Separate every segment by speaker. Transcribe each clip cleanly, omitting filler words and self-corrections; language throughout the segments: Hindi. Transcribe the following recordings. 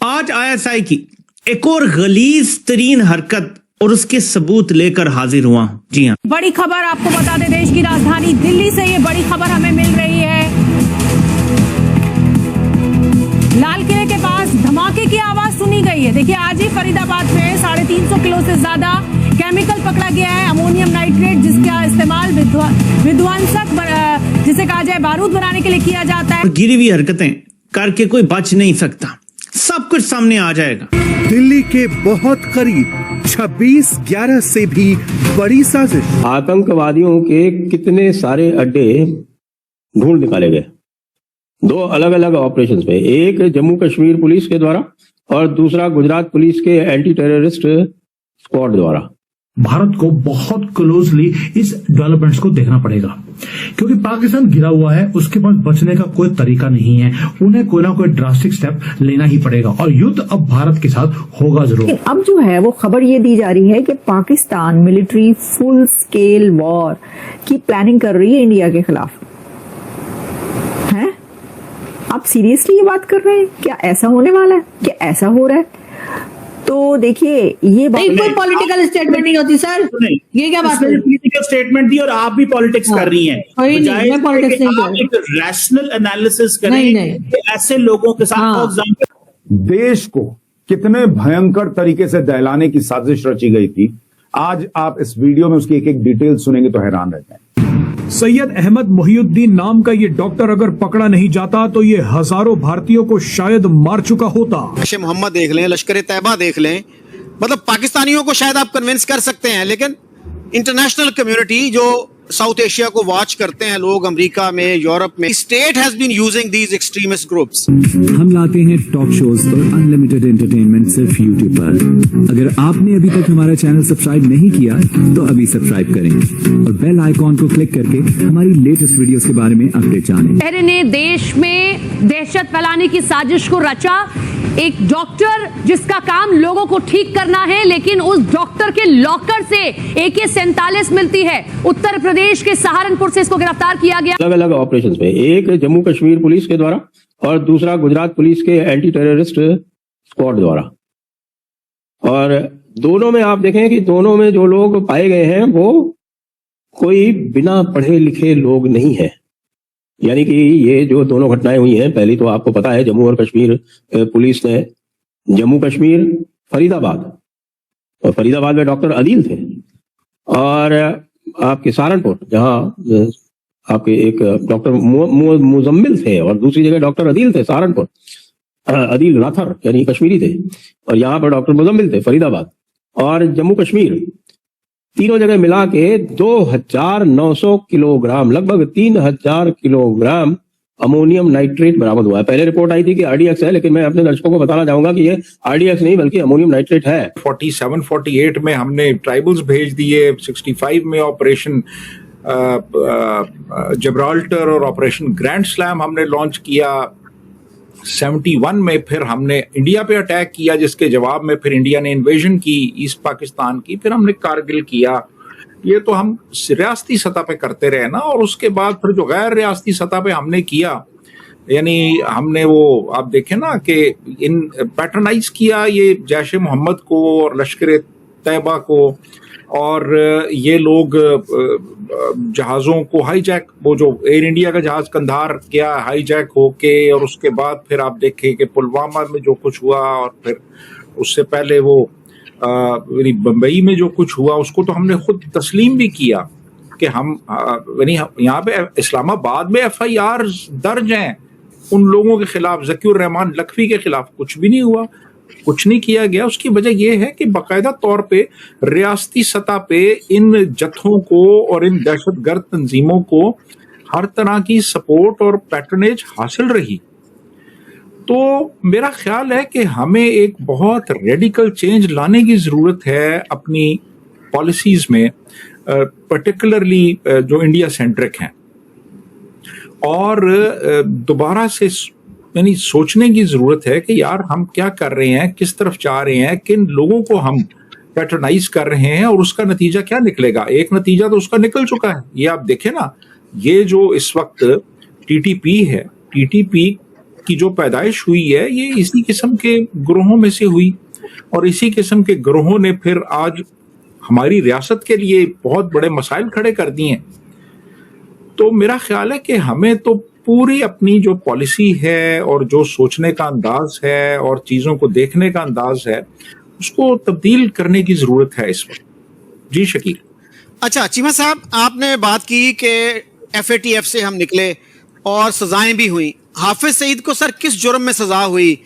Speaker 1: आज आईएसआई की एक और गलीज तरीन हरकत और उसके सबूत लेकर हाजिर हुआ हूं। जी हां,
Speaker 2: बड़ी खबर आपको बता दें, देश की राजधानी दिल्ली से ये बड़ी खबर हमें मिल रही है। लाल किले के पास धमाके की आवाज सुनी गई है। देखिए, आज ही फरीदाबाद में 350 किलो से ज्यादा केमिकल पकड़ा गया है, अमोनियम नाइट्रेट, जिसका इस्तेमाल विध्वंसक जिसे कहा जाए बारूद बनाने के लिए किया जाता है।
Speaker 1: गिरी हुई हरकतें करके कोई बच नहीं सकता, सब कुछ सामने आ जाएगा।
Speaker 3: दिल्ली के बहुत करीब 26/11 से भी बड़ी साजिश।
Speaker 4: आतंकवादियों के कितने सारे अड्डे ढूंढ निकाले गए, 2 अलग अलग ऑपरेशंस में, एक जम्मू कश्मीर पुलिस के द्वारा और दूसरा गुजरात पुलिस के एंटी टेररिस्ट स्क्वाड द्वारा।
Speaker 5: भारत को बहुत क्लोजली इस डेवलपमेंट्स को देखना पड़ेगा, क्योंकि पाकिस्तान गिरा हुआ है, उसके पास बचने का कोई तरीका नहीं है, उन्हें कोई ना कोई ड्रास्टिक स्टेप लेना ही पड़ेगा और युद्ध अब भारत के साथ होगा जरूर।
Speaker 6: अब जो है वो खबर ये दी जा रही है कि Pakistan military full scale war की प्लानिंग कर रही है इंडिया के खिलाफ। हैं? आप सीरियसली ये बात कर रहे हैं? क्या ऐसा होने वाला है? क्या ऐसा हो रहा है? तो देखिए, ये बात
Speaker 7: कोई पॉलिटिकल स्टेटमेंट नहीं होती सर, ये क्या बात है?
Speaker 8: पॉलिटिकल स्टेटमेंट दी और आप भी पॉलिटिक्स कर रही हैं।
Speaker 7: मैं पॉलिटिक्स नहीं कर रही।
Speaker 8: एक रैशनल एनालिसिस करें कि ऐसे लोगों के साथ
Speaker 9: देश को कितने भयंकर तरीके से दहलाने की साजिश रची गई थी, आज आप इस वीडियो में उसकी एक एक डिटेल सुनेंगे तो हैरान रह जाएंगे।
Speaker 5: सैयद अहमद मोहिउद्दीन नाम का ये डॉक्टर अगर पकड़ा नहीं जाता तो ये हजारों भारतीयों को शायद मार चुका होता।
Speaker 10: जैश ए मोहम्मद देख लें, लश्कर ए तैयबा देख लें, मतलब पाकिस्तानियों को शायद आप कन्विंस कर सकते हैं, लेकिन इंटरनेशनल कम्युनिटी जो साउथ एशिया को वॉच करते हैं लोग, अमेरिका में, यूरोप में, state has been using these extremist groups.
Speaker 11: हम लाते हैं टॉक शोज और अनलिमिटेड एंटरटेनमेंट सिर्फ यूट्यूब पर। अगर आपने अभी तक हमारा चैनल सब्सक्राइब नहीं किया तो अभी सब्सक्राइब करें और बेल आइकॉन को क्लिक करके हमारी लेटेस्ट वीडियोस के बारे में अपडेट जानें।
Speaker 2: शहर ने देश में दहशत फैलाने की साजिश को रचा। एक डॉक्टर जिसका काम लोगों को ठीक करना है, लेकिन उस डॉक्टर के लॉकर से AK-47 मिलती है। उत्तर प्रदेश के सहारनपुर से इसको गिरफ्तार किया गया।
Speaker 4: अलग अलग ऑपरेशंस में, एक जम्मू कश्मीर पुलिस के द्वारा और दूसरा गुजरात पुलिस के एंटी टेररिस्ट स्क्वाड द्वारा। और दोनों में आप देखें कि दोनों में जो लोग पाए गए हैं वो कोई बिना पढ़े लिखे लोग नहीं है। यानी कि ये जो दोनों घटनाएं हुई हैं, पहली तो आपको पता है जम्मू और कश्मीर पुलिस ने जम्मू कश्मीर फरीदाबाद, और फरीदाबाद में डॉक्टर अदील थे, और आपके सहारनपुर जहां आपके एक डॉक्टर मुजम्मिल थे और दूसरी जगह डॉक्टर अदील थे, सहारनपुर अदील राथर यानी कश्मीरी थे, और यहाँ पर डॉक्टर मुजम्मिल थे फरीदाबाद। और जम्मू कश्मीर तीनों जगह मिला के 2900 किलोग्राम, लगभग 3000 किलोग्राम अमोनियम नाइट्रेट बरामद हुआ है। पहले रिपोर्ट आई थी कि RDX है, लेकिन मैं अपने दर्शकों को बताना चाहूंगा कि ये RDX नहीं बल्कि अमोनियम नाइट्रेट है।
Speaker 12: 47-48 में हमने ट्राइबल्स भेज दिए, 65 में ऑपरेशन जिब्राल्टर और ऑपरेशन ग्रैंड स्लैम हमने लॉन्च किया, 71 में फिर हमने इंडिया पे अटैक किया, जिसके जवाब में फिर इंडिया ने इन्वेजन की ईस्ट पाकिस्तान की, फिर हमने कारगिल किया। ये तो हम रियासती सतह पे करते रहे ना, और उसके बाद फिर जो गैर रियासती सतह पे हमने किया, यानी हमने वो आप देखें ना कि इन पैटर्नाइज किया ये जैश ए मोहम्मद को और लश्कर ए तैयबा को, और ये लोग जहाज़ों को हाईजैक, वो जो एयर इंडिया का जहाज कंधार गया हाईजैक होके, और उसके बाद फिर आप देखें कि पुलवामा में जो कुछ हुआ, और फिर उससे पहले वो बम्बई में जो कुछ हुआ, उसको तो हमने खुद तस्लीम भी किया कि हम यहाँ पे इस्लामाबाद में FIR दर्ज हैं उन लोगों के खिलाफ, ज़कीउर रहमान लखवी के खिलाफ कुछ भी नहीं हुआ, कुछ नहीं किया गया। उसकी वजह यह है कि बाकायदा तौर पे रियासती सतह पे इन जत्थों को और इन दहशतगर्द तंजीमों को हर तरह की सपोर्ट और पैटर्नेज हासिल रही। तो मेरा ख्याल है कि हमें एक बहुत रेडिकल चेंज लाने की ज़रूरत है अपनी पॉलिसीज़ में, पर्टिकुलरली जो इंडिया सेंट्रिक हैं, और दोबारा से यानी सोचने की ज़रूरत है कि यार हम क्या कर रहे हैं, किस तरफ जा रहे हैं, किन लोगों को हम पैटर्नाइज कर रहे हैं, और उसका नतीजा क्या निकलेगा। एक नतीजा तो उसका निकल चुका है, ये आप देखें ना, ये जो इस वक्त TTP है, TTP की जो पैदाइश हुई है ये इसी किस्म के ग्रोहों में से हुई, और इसी किस्म के ग्रोहों ने फिर आज हमारी रियासत के लिए बहुत बड़े मसाइल खड़े कर दिए हैं। तो मेरा ख्याल है कि हमें तो पूरी अपनी जो पॉलिसी है और जो सोचने का अंदाज है और चीजों को देखने का अंदाज है उसको तब्दील करने की जरूरत है इस वक्त। जी शकील।
Speaker 10: अच्छा चीमा साहब, आपने बात की कि FATF से हम निकले और सजाएं भी हुई। हाफिज सईद को सर किस जुर्म में सजा हुई?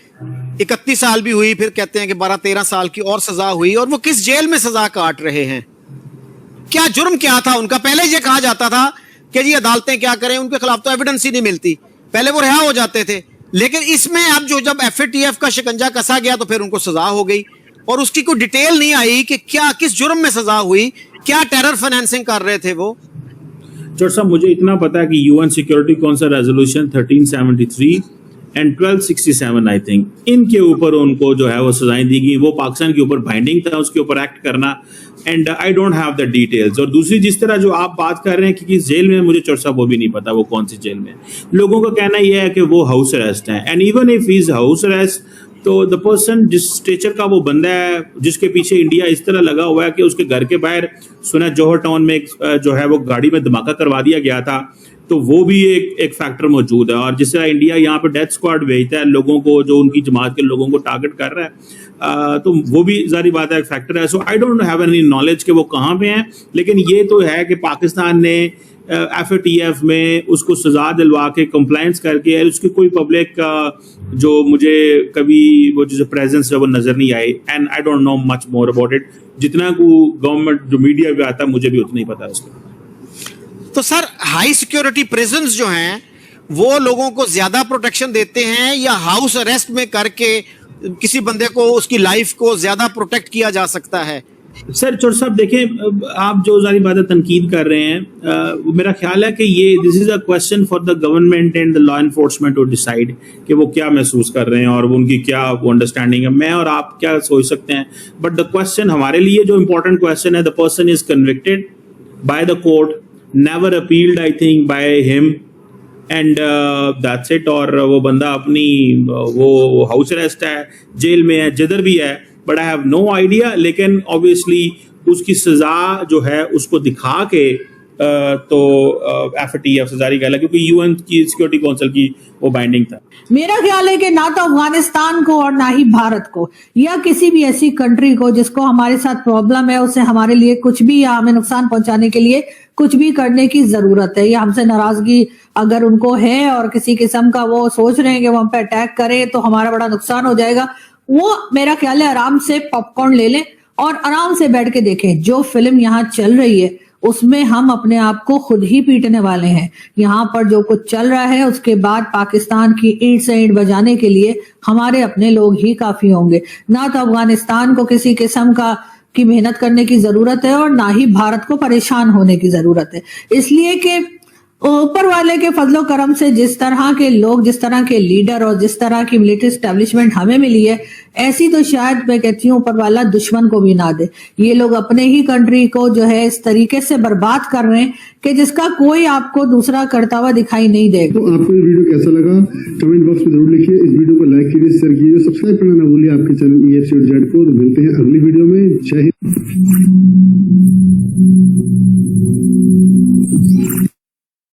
Speaker 10: 31 साल भी हुई, फिर कहते हैं कि 12-13 साल की और सजा हुई, और वो किस जेल में सजा काट रहे हैं? क्या जुर्म क्या था उनका? पहले ये कहा जाता था कि जी अदालतें क्या करें, उनके खिलाफ तो एविडेंस ही नहीं मिलती, पहले वो रिहा हो जाते थे। लेकिन इसमें अब जो जब FATF का शिकंजा कसा गया तो फिर उनको सजा हो गई, और उसकी कोई डिटेल नहीं आई कि क्या किस जुर्म में सजा हुई, क्या टेरर फाइनेंसिंग कर रहे थे वो?
Speaker 1: चौर साहब, मुझे इतना पता है कि UN security council resolution 1373 and 1267 I think, इनके ऊपर उनको जो है वो सजाएं दी गई। वो पाकिस्तान के ऊपर बाइंडिंग था उसके ऊपर एक्ट करना, and I don't have the details. और दूसरी जिस तरह जो आप बात कर रहे हैं कि किस जेल में, मुझे चौर साहब वो भी नहीं पता वो कौन सी जेल में। लोगों का कहना यह है कि वो हाउस अरेस्ट है, and even if is house arrest तो द पर्सन जिस स्टेचर का वो बंदा है, जिसके पीछे इंडिया इस तरह लगा हुआ है कि उसके घर के बाहर सुना जौहर टाउन में जो है वो गाड़ी में धमाका करवा दिया गया था, तो वो भी एक फैक्टर मौजूद है। और जिस तरह इंडिया यहाँ पे डेथ स्क्वाड भेजता है लोगों को, जो उनकी जमात के लोगों को टारगेट कर रहा है, तो वो भी जारी बात है एक फैक्टर है। So I don't have any knowledge कि वो कहाँ पे हैं, लेकिन ये तो है कि पाकिस्तान ने FATF में उसको सजा दिलवा के कंप्लायंस करके, उसकी कोई पब्लिक जो मुझे कभी वो जैसे प्रेजेंस है वो नजर नहीं आई, and I don't know much more about it. जितना को गवर्नमेंट जो मीडिया पे आता है मुझे भी उतना ही पता है उसका।
Speaker 10: तो सर हाई सिक्योरिटी प्रिजन्स जो हैं वो लोगों को ज्यादा प्रोटेक्शन देते हैं, या हाउस अरेस्ट में करके किसी बंदे को उसकी लाइफ को ज्यादा प्रोटेक्ट किया जा सकता है?
Speaker 1: सर चोर साहब देखें, आप जो सारी बातें तनकीद कर रहे हैं, मेरा ख्याल है कि ये this is a question for the government and the law enforcement to decide कि वो क्या महसूस कर रहे हैं और उनकी क्या वो अंडरस्टैंडिंग है। मैं और आप क्या सोच सकते हैं, बट द क्वेश्चन हमारे लिए जो इंपॉर्टेंट क्वेश्चन है, the person is convicted by the court, never appealed I think by him, and that's it. और वो बंदा अपनी वो हाउस अरेस्ट है, जेल में है, जिधर भी है, but I have no idea. लेकिन ऑब्वियसली उसकी सजा जो है उसको दिखा के तो FATF से जारी किया, क्योंकि UN की सिक्योरिटी काउंसिल की वो बाइंडिंग था।
Speaker 7: मेरा ख्याल है कि ना तो अफगानिस्तान को और ना ही भारत को या किसी भी ऐसी कंट्री को जिसको हमारे साथ प्रॉब्लम है, उसे हमारे लिए कुछ भी या हमें नुकसान पहुंचाने के लिए कुछ भी करने की जरूरत है, या हमसे नाराजगी अगर उनको है और किसी किस्म का वो सोच रहे हैं कि वो हम पे अटैक करें तो हमारा बड़ा नुकसान हो जाएगा, वो मेरा ख्याल है आराम से पॉपकॉर्न ले लें और आराम से बैठ के देखें। जो फिल्म यहाँ चल रही है उसमें हम अपने आप को खुद ही पीटने वाले हैं। यहाँ पर जो कुछ चल रहा है उसके बाद पाकिस्तान की ईंट से ईंट बजाने के लिए हमारे अपने लोग ही काफी होंगे। ना तो अफगानिस्तान को किसी किस्म की मेहनत करने की जरूरत है और ना ही भारत को परेशान होने की जरूरत है, इसलिए कि ऊपर वाले के फजलो करम से जिस तरह के लोग, जिस तरह के लीडर और जिस तरह की मिलिट्री एस्टेब्लिशमेंट हमें मिली है, ऐसी तो शायद मैं कहती हूँ ऊपर वाला दुश्मन को भी ना दे। ये लोग अपने ही कंट्री को जो है इस तरीके से बर्बाद कर रहे हैं कि जिसका कोई आपको दूसरा करता हुआ दिखाई नहीं देगा।
Speaker 13: तो आपको ये वीडियो कैसा लगा कमेंट बॉक्स में जरूर लिखिए। इस वीडियो को लाइक कीजिए, शेयर कीजिए, सब्सक्राइब करना ना भूलिए आपके चैनल EFC को। तो मिलते हैं अगली वीडियो में। जय हिंद।